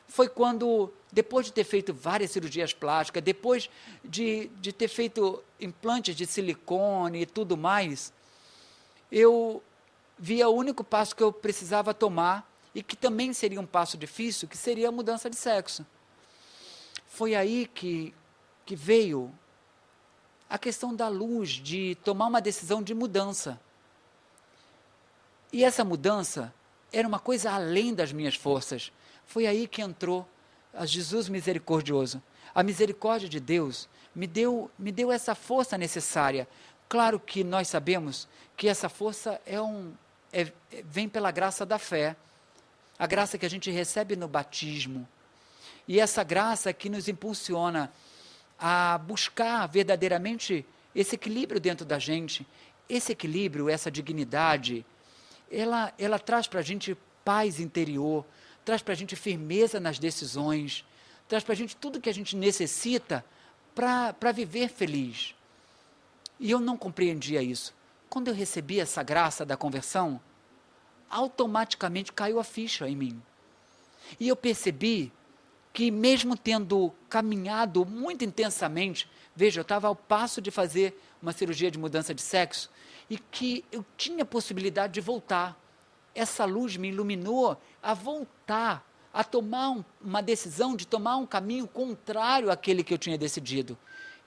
Speaker 1: Foi quando, depois de ter feito várias cirurgias plásticas, depois de ter feito implantes de silicone e tudo mais, eu via o único passo que eu precisava tomar, e que também seria um passo difícil, que seria a mudança de sexo. Foi aí que veio a questão da luz, de tomar uma decisão de mudança. E essa mudança era uma coisa além das minhas forças. Foi aí que entrou a Jesus misericordioso. A misericórdia de Deus me deu essa força necessária. Claro que nós sabemos que essa força vem pela graça da fé, a graça que a gente recebe no batismo. E essa graça que nos impulsiona a buscar verdadeiramente esse equilíbrio dentro da gente. Esse equilíbrio, essa dignidade, ela traz para a gente paz interior, traz para a gente firmeza nas decisões, traz para a gente tudo que a gente necessita para viver feliz. E eu não compreendia isso. Quando eu recebi essa graça da conversão, automaticamente caiu a ficha em mim. E eu percebi que mesmo tendo caminhado muito intensamente, veja, eu estava ao passo de fazer uma cirurgia de mudança de sexo, e que eu tinha possibilidade de voltar. Essa luz me iluminou a voltar, a tomar uma decisão de tomar um caminho contrário àquele que eu tinha decidido.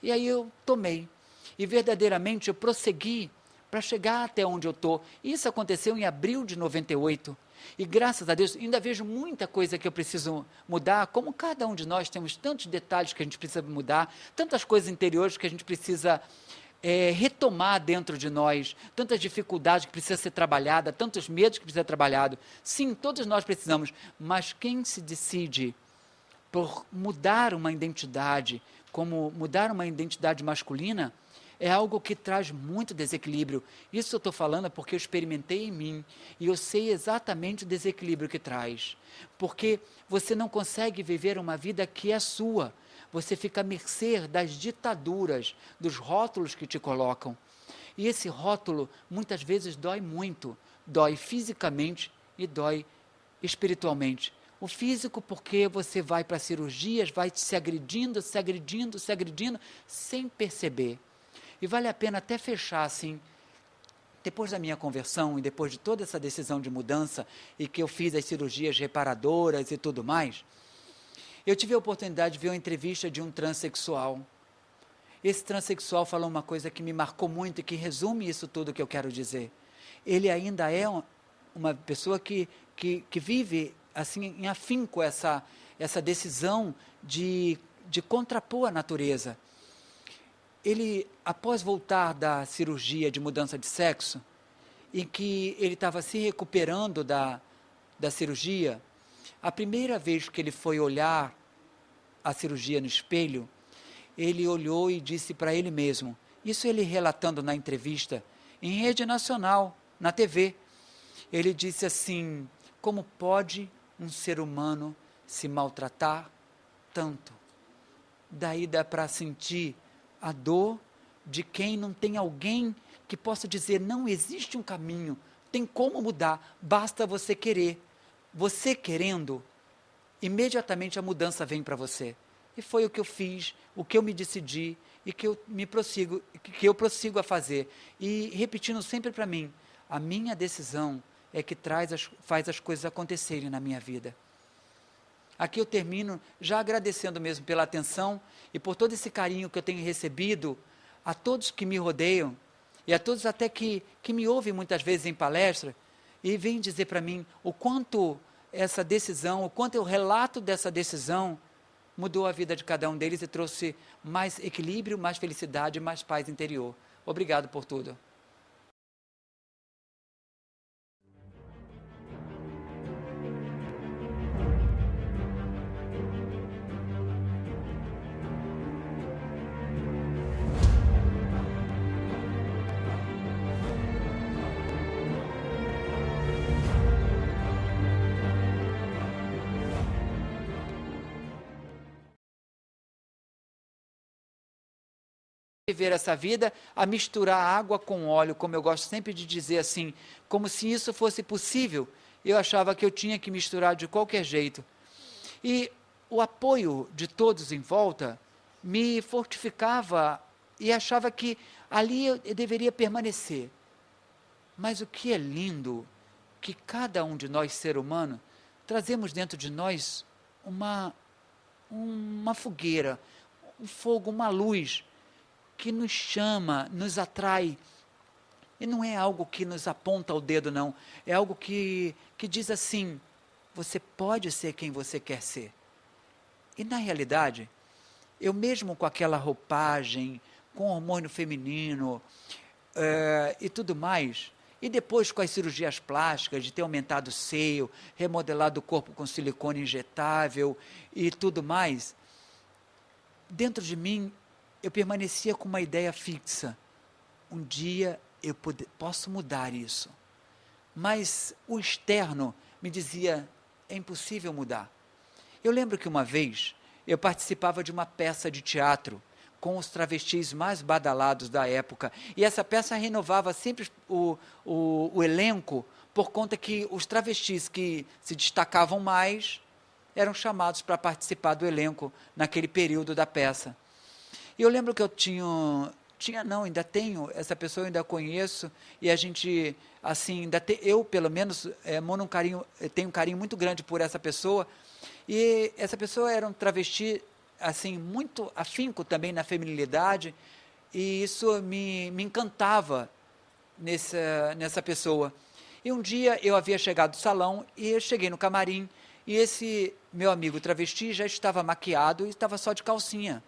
Speaker 1: E aí eu tomei. E verdadeiramente eu prossegui para chegar até onde eu estou. Isso aconteceu em abril de 98. E graças a Deus, ainda vejo muita coisa que eu preciso mudar, como cada um de nós temos tantos detalhes que a gente precisa mudar, tantas coisas interiores que a gente precisa retomar dentro de nós, tantas dificuldades que precisam ser trabalhadas, tantos medos que precisam ser trabalhados. Sim, todos nós precisamos, mas quem se decide por mudar uma identidade, como mudar uma identidade masculina, é algo que traz muito desequilíbrio. Isso eu estou falando porque eu experimentei em mim e eu sei exatamente o desequilíbrio que traz. Porque você não consegue viver uma vida que é sua. Você fica à mercê das ditaduras, dos rótulos que te colocam. E esse rótulo muitas vezes dói muito. Dói fisicamente e dói espiritualmente. O físico porque você vai para cirurgias, vai se agredindo, sem perceber. E vale a pena até fechar assim, depois da minha conversão e depois de toda essa decisão de mudança e que eu fiz as cirurgias reparadoras e tudo mais, eu tive a oportunidade de ver uma entrevista de um transexual. Esse transexual falou uma coisa que me marcou muito e que resume isso tudo que eu quero dizer. Ele ainda é uma pessoa que vive assim, em afinco essa decisão de contrapor a natureza. Ele, após voltar da cirurgia de mudança de sexo, em que ele estava se recuperando da cirurgia, a primeira vez que ele foi olhar a cirurgia no espelho, ele olhou e disse para ele mesmo, isso ele relatando na entrevista, em rede nacional, na TV, ele disse assim, como pode um ser humano se maltratar tanto? Daí dá para sentir a dor de quem não tem alguém que possa dizer, não existe um caminho, tem como mudar, basta você querer. Você querendo, imediatamente a mudança vem para você. E foi o que eu fiz, o que eu me decidi e que eu prossigo a fazer. E repetindo sempre para mim, a minha decisão é que faz as coisas acontecerem na minha vida. Aqui eu termino já agradecendo mesmo pela atenção e por todo esse carinho que eu tenho recebido a todos que me rodeiam e a todos até que me ouvem muitas vezes em palestra. e vêm dizer para mim o quanto essa decisão, o quanto o relato dessa decisão mudou a vida de cada um deles e trouxe mais equilíbrio, mais felicidade, mais paz interior. Obrigado por tudo. Viver essa vida a misturar água com óleo, como eu gosto sempre de dizer assim, como se isso fosse possível. Eu achava que eu tinha que misturar de qualquer jeito. E o apoio de todos em volta me fortificava e achava que ali eu deveria permanecer. Mas o que é lindo, que cada um de nós, ser humano, trazemos dentro de nós uma fogueira, um fogo, uma luz, que nos chama, nos atrai. E não é algo que nos aponta o dedo, não. É algo que diz assim, você pode ser quem você quer ser. E na realidade, eu mesmo com aquela roupagem, com hormônio feminino e tudo mais, e depois com as cirurgias plásticas, de ter aumentado o seio, remodelado o corpo com silicone injetável e tudo mais, dentro de mim, eu permanecia com uma ideia fixa. Um dia eu posso mudar isso. Mas o externo me dizia, é impossível mudar. Eu lembro que uma vez eu participava de uma peça de teatro com os travestis mais badalados da época. E essa peça renovava sempre o elenco, por conta que os travestis que se destacavam mais eram chamados para participar do elenco naquele período da peça. E eu lembro que eu ainda tenho, essa pessoa eu ainda conheço, e a gente, assim, eu pelo menos tenho um carinho muito grande por essa pessoa, e essa pessoa era um travesti, assim, muito afinco também na feminilidade, e isso me encantava nessa pessoa. E um dia eu havia chegado do salão, e eu cheguei no camarim, e esse meu amigo travesti já estava maquiado e estava só de calcinha.